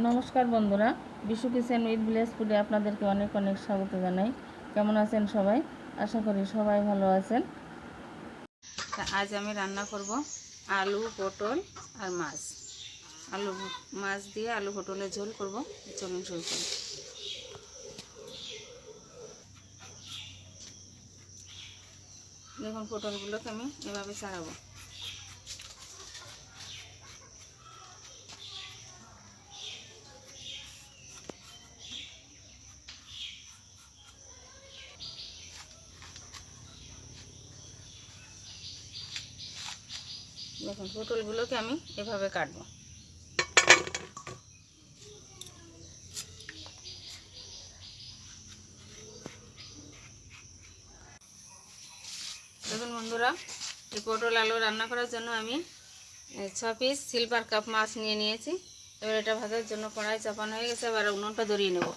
নমস্কার বন্ধুরা, Bishu kitchen with village ফুডে আপনাদেরকে অনেক অনেক স্বাগত জানাই। কেমন আছেন সবাই? আশা করি সবাই ভালো আছেন। আজ আমি রান্না করব আলু, পটল আর মাছ। মাছ দিয়ে আলু পটলের ঝোল করব। চলুন শুরু করি। দেখুন, পটলগুলোকে আমি এভাবে ছাড়াবো। দেখুন, পটলগুলোকে আমি এভাবে কাটবো। দেখুন বন্ধুরা, এই পটল আলু রান্না করার জন্য আমি 6 পিস সিলভার কাপ মাছ নিয়ে নিয়েছি। এবার এটা ভাজার জন্য কড়াই চাপানো হয়ে গেছে। এবার উনুনটা ধরিয়ে নেব।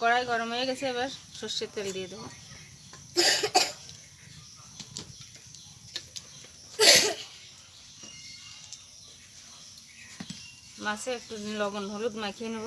কড়াই গরম হয়ে গেছে। এবার সর্ষের তেল দিয়ে দেবো। মাছে একটু লবণ হলুদ মাখিয়ে নেব।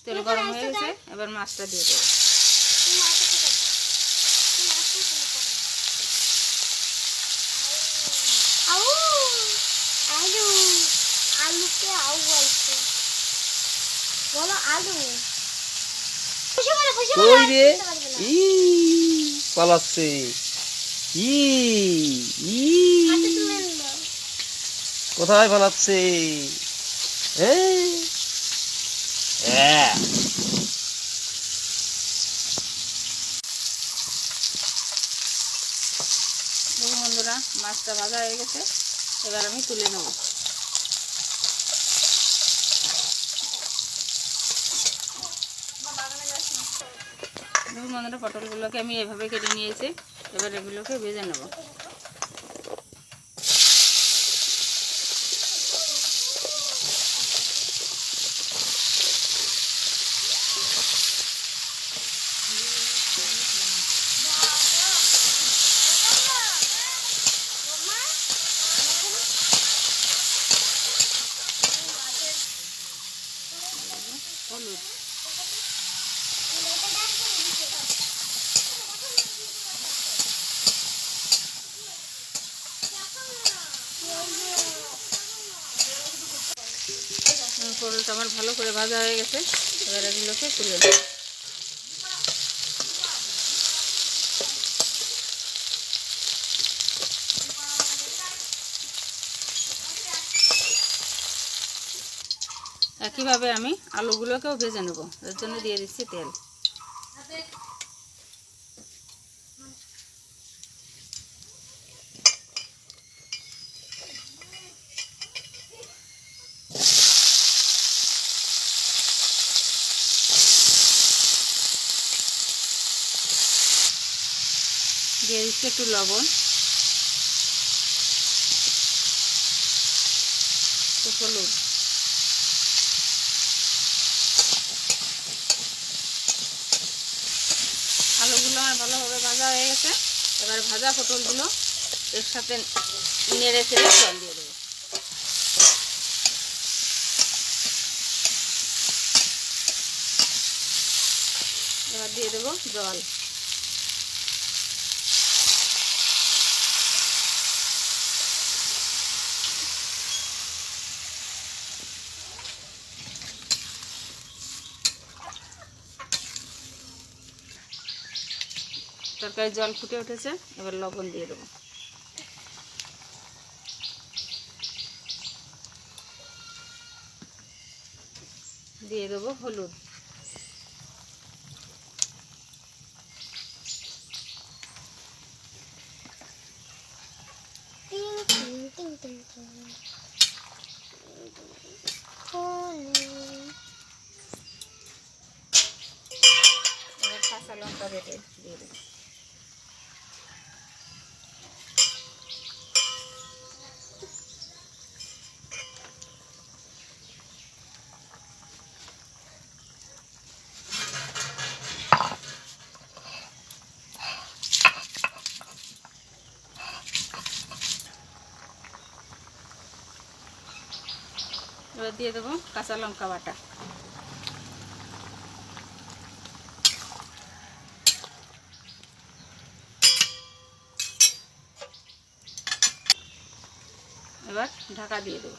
তেল গরম হয়ে গেছে। এবার মাছটা দিয়ে দেবো। পালাচ্ছে কোথায় পালাচ্ছে? দেখুন বন্ধুরা, মাছটা ভাজা হয়ে গেছে। এবার আমি তুলে নেব। দেখুন বন্ধুরা, পটলগুলোকে আমি এভাবে কেটে নিয়েছি। এবার এগুলোকে ভেজে নেব। হলুদ, পটলটা আমার ভালো করে ভাজা হয়ে গেছে। এবার এগুলোকে তুলে নেব। একইভাবে আমি আলুগুলোকেও ভেজে নেব। এর জন্য দিয়ে দিচ্ছি তেল। দিয়ে দিচ্ছি একটু লবণ, একটু হলুদ। আলুগুলো আমার ভালোভাবে ভাজা হয়ে গেছে। এবার ভাজা পটলগুলো এর সাথে নেড়ে চেড়ে জল দিয়ে দেবো। এবার দিয়ে দেবো জল। তরকারি জল ফুটে উঠেছে। এবার লবণ দিয়ে দেবো। দিয়ে দেবো হলুদ। এবার কাঁচা লঙ্কা বেটে দিয়ে দেবো। এবার দিয়ে দেবো কাঁচা লঙ্কা বাটা। এবার ঢাকা দিয়ে দেবো।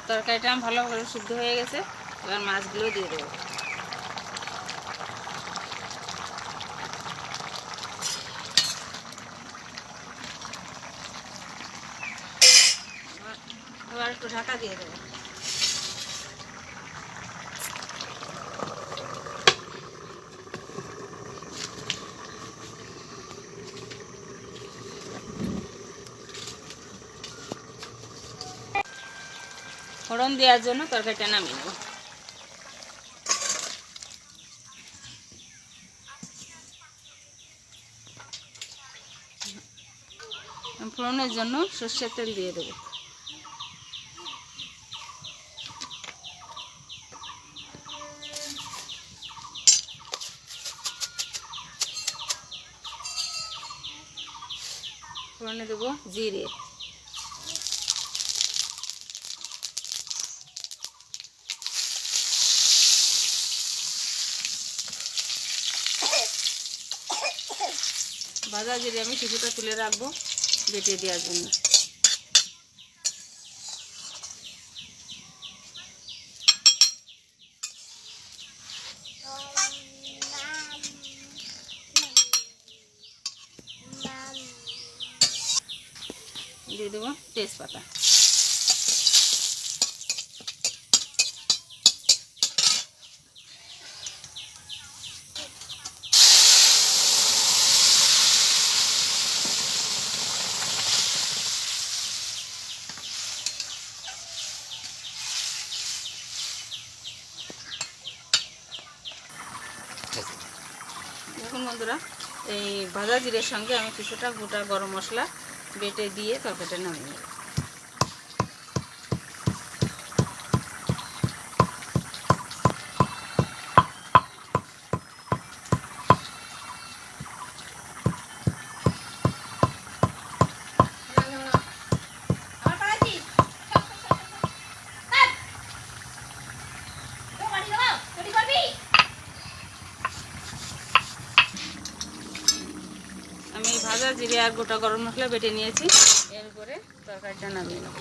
তরকারিটা আমার ভালো করে সিদ্ধ হয়ে গেছে। এবার মাছগুলো দিয়ে দেবো। এবার একটু ঢাকা দিয়ে দেবো। ফোড়ন দেওয়ার জন্য তরকারিটা নামিয়ে নেব। ফোড়নের জন্য সর্ষের তেল দিয়ে দেবো। ফোড়নে দেবো জিরে, ভাজা জিরে আমি কিছুটা তুলে রাখবো বেটে দেওয়ার জন্য। দিয়ে দেবো তেজপাতা। দেখুন বন্ধুরা, এই ভাজা জিরের সঙ্গে আমি কিছুটা গোটা গরম মশলা বেটে দিয়ে তরকারিটা নামিয়ে নেব। আমি ভাজা জিরে আর গোটা গরম মশলা বেটে নিয়েছি। এরপরে তরকারিটা নামিয়ে নেব।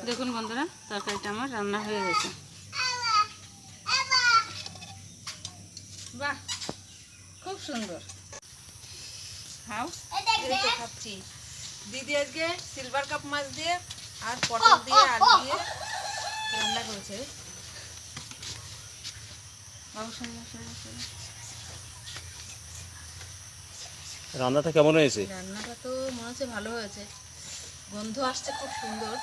দেখুন বন্ধুরা, তরকারিটা আমার রান্না হয়ে গেছে। বাহ, খুব সুন্দর। খাও। খাচ্ছি। দিদি আজকে সিলভার কাপ মাছ দিয়ে আর পটল দিয়ে আলু দিয়ে রান্না করেছে। রান্নাটা কেমন হয়েছে? রান্নাটা তো মনে হচ্ছে ভালো হয়েছে, গন্ধ আসছে খুব সুন্দর।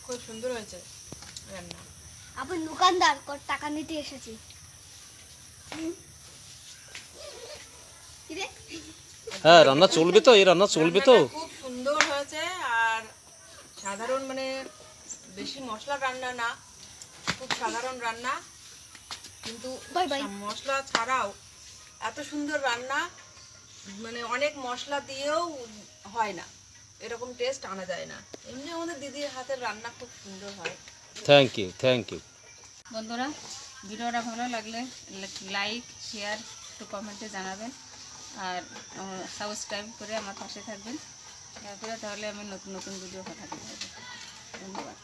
খুব সুন্দর হয়েছে রান্না। আপনি দোকানদার টাকা নিতে এসেছি। হ্যাঁ, রান্না চলবে তো, এই রান্না চলবে তো। রান্নাটা খুব সুন্দর হয়েছে। আর সাধারণ মানে বেশি মশলা রান্না না, খুব সাধারণ রান্না, কিন্তু মশলা ছাড়াও এত সুন্দর রান্না, মানে অনেক মশলা দিয়েও হয় না, এরকম টেস্ট আনা যায় না। এমনি আমাদের দিদির হাতের রান্না খুব সুন্দর হয়। Thank you, thank you. বন্ধুরা, ভিডিওটা ভালো লাগলে লাইক, শেয়ার, একটু কমেন্টে জানাবেন। আর সাবস্ক্রাইব করে আমার পাশে থাকবেন। তাহলে আমি নতুন নতুন ভিডিও পাঠাতে পারবো। ধন্যবাদ।